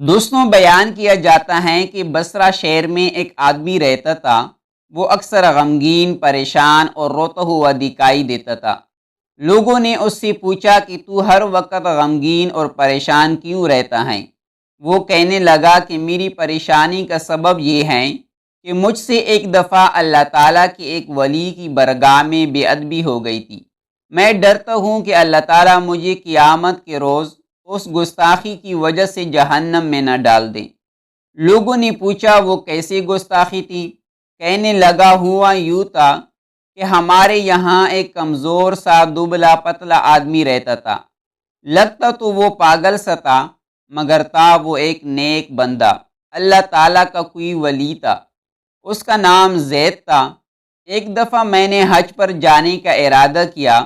دوستوں، بیان کیا جاتا ہے کہ بصرہ شہر میں ایک آدمی رہتا تھا۔ وہ اکثر غمگین، پریشان اور روتا ہوا دکھائی دیتا تھا۔ لوگوں نے اس سے پوچھا کہ تو ہر وقت غمگین اور پریشان کیوں رہتا ہے؟ وہ کہنے لگا کہ میری پریشانی کا سبب یہ ہے کہ مجھ سے ایک دفعہ اللہ تعالیٰ کے ایک ولی کی بارگاہ میں بے ادبی ہو گئی تھی۔ میں ڈرتا ہوں کہ اللہ تعالیٰ مجھے قیامت کے روز اس گستاخی کی وجہ سے جہنم میں نہ ڈال دیں۔ لوگوں نے پوچھا وہ کیسی گستاخی تھی؟ کہنے لگا ہوا یوں تھا کہ ہمارے یہاں ایک کمزور سا دبلا پتلا آدمی رہتا تھا۔ لگتا تو وہ پاگل سا تھا، مگر تھا وہ ایک نیک بندہ، اللہ تعالیٰ کا کوئی ولی تھا۔ اس کا نام زید تھا۔ ایک دفعہ میں نے حج پر جانے کا ارادہ کیا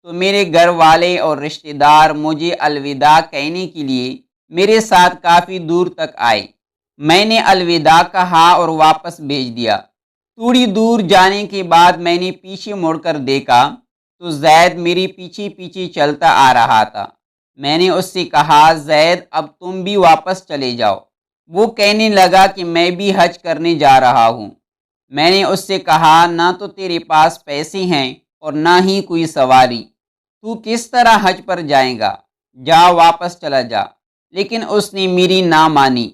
تو میرے گھر والے اور رشتہ دار مجھے الوداع کہنے کے لیے میرے ساتھ کافی دور تک آئے۔ میں نے الوداع کہا اور واپس بھیج دیا۔ تھوڑی دور جانے کے بعد میں نے پیچھے مڑ کر دیکھا تو زید میرے پیچھے پیچھے چلتا آ رہا تھا۔ میں نے اس سے کہا زید، اب تم بھی واپس چلے جاؤ۔ وہ کہنے لگا کہ میں بھی حج کرنے جا رہا ہوں۔ میں نے اس سے کہا نہ تو تیرے پاس پیسے ہیں اور نہ ہی کوئی سواری، تو کس طرح حج پر جائیں گا؟ جا، واپس چلا جا۔ لیکن اس نے میری نہ مانی۔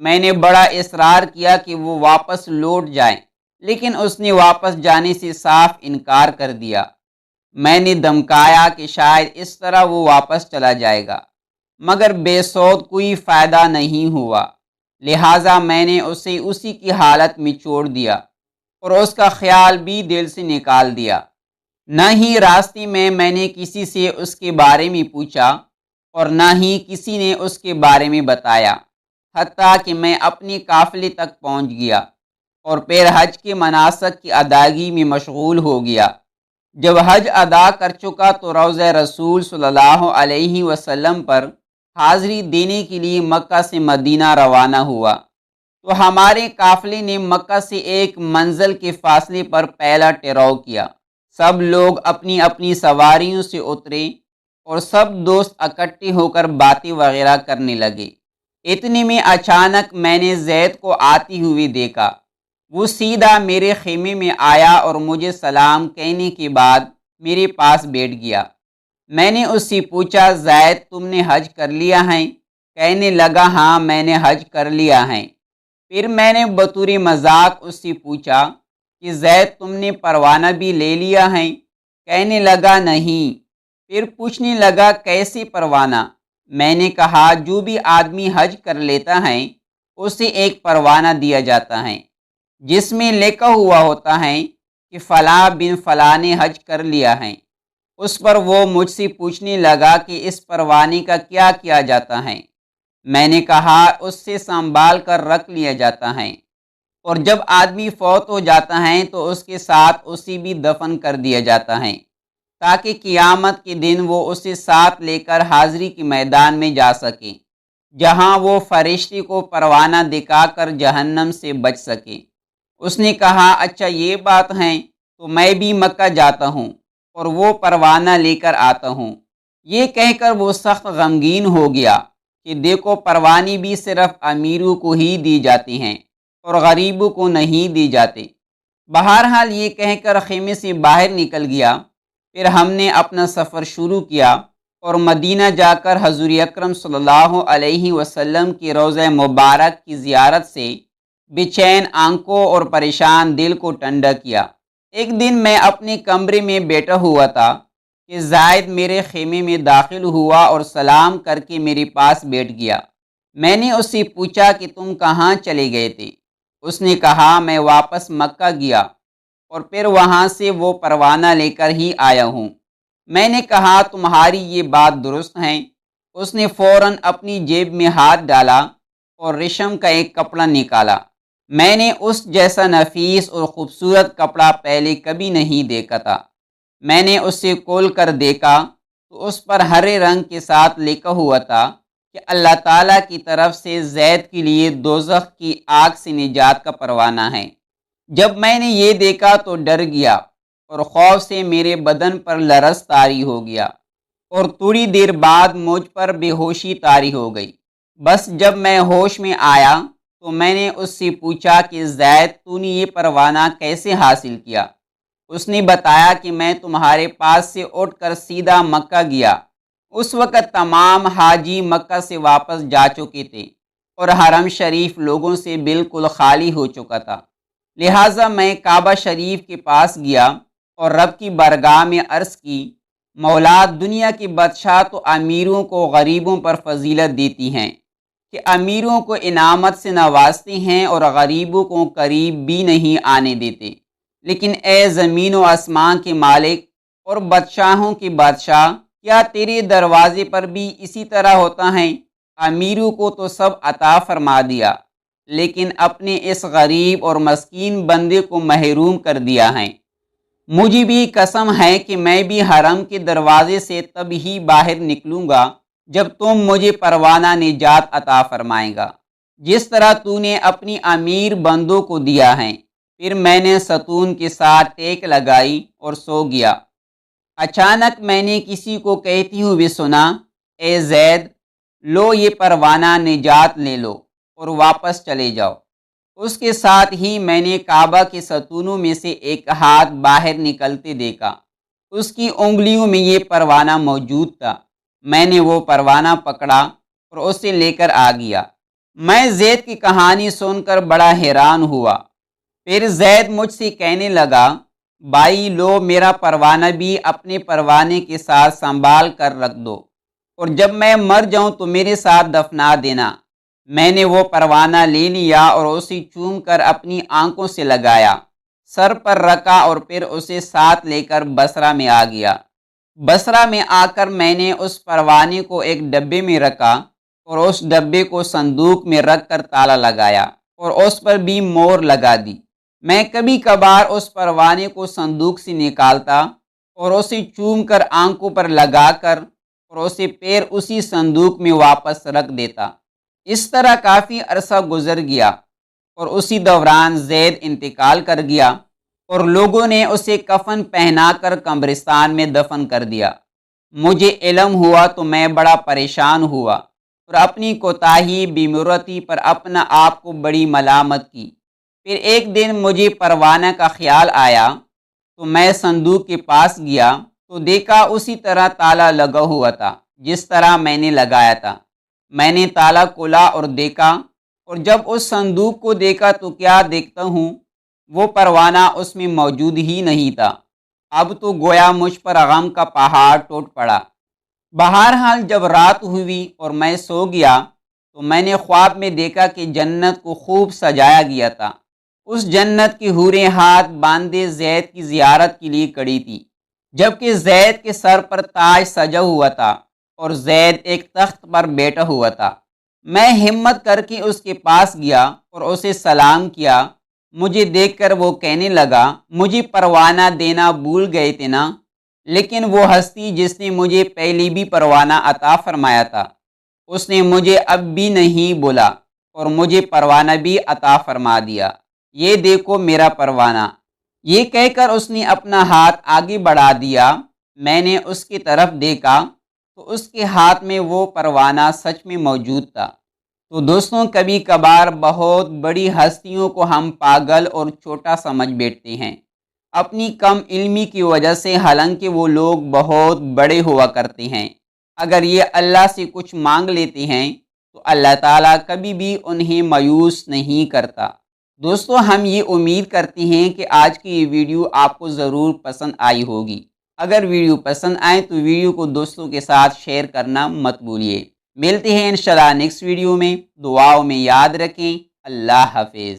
میں نے بڑا اصرار کیا کہ وہ واپس لوٹ جائیں، لیکن اس نے واپس جانے سے صاف انکار کر دیا۔ میں نے دھمکایا کہ شاید اس طرح وہ واپس چلا جائے گا، مگر بے سود کوئی فائدہ نہیں ہوا۔ لہٰذا میں نے اسے اسی کی حالت میں چھوڑ دیا اور اس کا خیال بھی دل سے نکال دیا۔ نہ ہی راستے میں نے کسی سے اس کے بارے میں پوچھا اور نہ ہی کسی نے اس کے بارے میں بتایا، حتیٰ کہ میں اپنے قافلے تک پہنچ گیا اور پھر حج کے مناسک کی ادائیگی میں مشغول ہو گیا۔ جب حج ادا کر چکا تو روضہ رسول صلی اللہ علیہ وسلم پر حاضری دینے کے لیے مکہ سے مدینہ روانہ ہوا تو ہمارے قافلے نے مکہ سے ایک منزل کے فاصلے پر پہلا ٹھہراؤ کیا۔ سب لوگ اپنی اپنی سواریوں سے اترے اور سب دوست اکٹھے ہو کر باتیں وغیرہ کرنے لگے۔ اتنے میں اچانک میں نے زید کو آتی ہوئی دیکھا۔ وہ سیدھا میرے خیمے میں آیا اور مجھے سلام کہنے کے بعد میرے پاس بیٹھ گیا۔ میں نے اس سے پوچھا زید، تم نے حج کر لیا ہے؟ کہنے لگا ہاں، میں نے حج کر لیا ہے۔ پھر میں نے بطور مذاق اس سے پوچھا کہ زید، تم نے پروانہ بھی لے لیا ہے؟ کہنے لگا نہیں۔ پھر پوچھنے لگا کیسے پروانہ؟ میں نے کہا جو بھی آدمی حج کر لیتا ہے اسے ایک پروانہ دیا جاتا ہے جس میں لکھا ہوا ہوتا ہے کہ فلاں بن فلاں نے حج کر لیا ہے۔ اس پر وہ مجھ سے پوچھنے لگا کہ اس پروانے کا کیا کیا جاتا ہے؟ میں نے کہا اس سے سنبھال کر رکھ لیا جاتا ہے، اور جب آدمی فوت ہو جاتا ہے تو اس کے ساتھ اسے بھی دفن کر دیا جاتا ہے تاکہ قیامت کے دن وہ اسے ساتھ لے کر حاضری کے میدان میں جا سکے، جہاں وہ فرشتے کو پروانہ دکھا کر جہنم سے بچ سکے۔ اس نے کہا اچھا یہ بات ہے، تو میں بھی مکہ جاتا ہوں اور وہ پروانہ لے کر آتا ہوں۔ یہ کہہ کر وہ سخت غمگین ہو گیا کہ دیکھو، پروانے بھی صرف امیروں کو ہی دی جاتی ہیں اور غریبوں کو نہیں دی جاتے۔ بہرحال یہ کہہ کر خیمے سے باہر نکل گیا۔ پھر ہم نے اپنا سفر شروع کیا اور مدینہ جا کر حضور اکرم صلی اللہ علیہ وسلم کی روضہ مبارک کی زیارت سے بے چین آنکھوں اور پریشان دل کو ٹھنڈا کیا۔ ایک دن میں اپنے کمرے میں بیٹھا ہوا تھا کہ زائد میرے خیمے میں داخل ہوا اور سلام کر کے میرے پاس بیٹھ گیا۔ میں نے اس سے پوچھا کہ تم کہاں چلے گئے تھے؟ اس نے کہا میں واپس مکہ گیا اور پھر وہاں سے وہ پروانہ لے کر ہی آیا ہوں۔ میں نے کہا تمہاری یہ بات درست ہے؟ اس نے فوراً اپنی جیب میں ہاتھ ڈالا اور ریشم کا ایک کپڑا نکالا۔ میں نے اس جیسا نفیس اور خوبصورت کپڑا پہلے کبھی نہیں دیکھا تھا۔ میں نے اسے کھول کر دیکھا تو اس پر ہرے رنگ کے ساتھ لکھا ہوا تھا کہ اللہ تعالیٰ کی طرف سے زید کے لیے دوزخ کی آگ سے نجات کا پروانہ ہے۔ جب میں نے یہ دیکھا تو ڈر گیا اور خوف سے میرے بدن پر لرز طاری ہو گیا اور تھوڑی دیر بعد مجھ پر بے ہوشی طاری ہو گئی۔ بس جب میں ہوش میں آیا تو میں نے اس سے پوچھا کہ زید تو نے یہ پروانہ کیسے حاصل کیا؟ اس نے بتایا کہ میں تمہارے پاس سے اٹھ کر سیدھا مکہ گیا۔ اس وقت تمام حاجی مکہ سے واپس جا چکے تھے اور حرم شریف لوگوں سے بالکل خالی ہو چکا تھا، لہٰذا میں کعبہ شریف کے پاس گیا اور رب کی بارگاہ میں عرض کی، مولا دنیا کے بادشاہ تو امیروں کو غریبوں پر فضیلت دیتی ہیں کہ امیروں کو انعامت سے نوازتے ہیں اور غریبوں کو قریب بھی نہیں آنے دیتے، لیکن اے زمین و آسمان کے مالک اور بادشاہوں کے بادشاہ، کیا تیرے دروازے پر بھی اسی طرح ہوتا ہے؟ امیروں کو تو سب عطا فرما دیا، لیکن اپنے اس غریب اور مسکین بندے کو محروم کر دیا ہے۔ مجھے بھی قسم ہے کہ میں بھی حرم کے دروازے سے تب ہی باہر نکلوں گا جب تم مجھے پروانہ نجات عطا فرمائے گا، جس طرح تو نے اپنی امیر بندوں کو دیا ہے۔ پھر میں نے ستون کے ساتھ ٹیک لگائی اور سو گیا۔ اچانک میں نے کسی کو کہتے ہوئے سنا، اے زید، لو یہ پروانہ نجات لے لو اور واپس چلے جاؤ۔ اس کے ساتھ ہی میں نے کعبہ کے ستونوں میں سے ایک ہاتھ باہر نکلتے دیکھا، اس کی انگلیوں میں یہ پروانہ موجود تھا۔ میں نے وہ پروانہ پکڑا اور اسے لے کر آ گیا۔ میں زید کی کہانی سن کر بڑا حیران ہوا۔ پھر زید مجھ سے کہنے لگا، بھائی لو میرا پروانہ بھی اپنے پروانے کے ساتھ سنبھال کر رکھ دو، اور جب میں مر جاؤں تو میرے ساتھ دفنا دینا۔ میں نے وہ پروانہ لے لیا اور اسے چوم کر اپنی آنکھوں سے لگایا، سر پر رکھا اور پھر اسے ساتھ لے کر بصرہ میں آ گیا۔ بصرہ میں آ کر میں نے اس پروانے کو ایک ڈبے میں رکھا اور اس ڈبے کو صندوق میں رکھ کر تالا لگایا اور اس پر بھی مور لگا دی۔ میں کبھی کبھار اس پروانے کو صندوق سے نکالتا اور اسے چوم کر آنکھوں پر لگا کر اور اسے پھر اسی صندوق میں واپس رکھ دیتا۔ اس طرح کافی عرصہ گزر گیا اور اسی دوران زید انتقال کر گیا اور لوگوں نے اسے کفن پہنا کر قبرستان میں دفن کر دیا۔ مجھے علم ہوا تو میں بڑا پریشان ہوا اور اپنی کوتاہی بیمورتی پر اپنا آپ کو بڑی ملامت کی۔ پھر ایک دن مجھے پروانہ کا خیال آیا تو میں صندوق کے پاس گیا تو دیکھا اسی طرح تالا لگا ہوا تھا جس طرح میں نے لگایا تھا۔ میں نے تالا کھولا اور دیکھا، اور جب اس صندوق کو دیکھا تو کیا دیکھتا ہوں، وہ پروانہ اس میں موجود ہی نہیں تھا۔ اب تو گویا مجھ پر غم کا پہاڑ ٹوٹ پڑا۔ بہرحال جب رات ہوئی اور میں سو گیا تو میں نے خواب میں دیکھا کہ جنت کو خوب سجایا گیا تھا۔ اس جنت کی حوریں ہاتھ باندھے زید کی زیارت کے لیے کھڑی تھی، جبکہ زید کے سر پر تاج سجا ہوا تھا اور زید ایک تخت پر بیٹھا ہوا تھا۔ میں ہمت کر کے اس کے پاس گیا اور اسے سلام کیا۔ مجھے دیکھ کر وہ کہنے لگا، مجھے پروانہ دینا بھول گئے تھے نا؟ لیکن وہ ہستی جس نے مجھے پہلے بھی پروانہ عطا فرمایا تھا، اس نے مجھے اب بھی نہیں بولا اور مجھے پروانہ بھی عطا فرما دیا۔ یہ دیکھو میرا پروانہ۔ یہ کہہ کر اس نے اپنا ہاتھ آگے بڑھا دیا۔ میں نے اس کی طرف دیکھا تو اس کے ہاتھ میں وہ پروانہ سچ میں موجود تھا۔ تو دوستوں، کبھی کبھار بہت بڑی ہستیوں کو ہم پاگل اور چھوٹا سمجھ بیٹھتے ہیں اپنی کم علمی کی وجہ سے، حالانکہ وہ لوگ بہت بڑے ہوا کرتے ہیں۔ اگر یہ اللہ سے کچھ مانگ لیتے ہیں تو اللہ تعالیٰ کبھی بھی انہیں مایوس نہیں کرتا۔ دوستو، ہم یہ امید کرتے ہیں کہ آج کی یہ ویڈیو آپ کو ضرور پسند آئی ہوگی۔ اگر ویڈیو پسند آئے تو ویڈیو کو دوستوں کے ساتھ شیئر کرنا مت بھولیے۔ ملتے ہیں انشاءاللہ نیکسٹ ویڈیو میں۔ دعاؤں میں یاد رکھیں۔ اللہ حافظ۔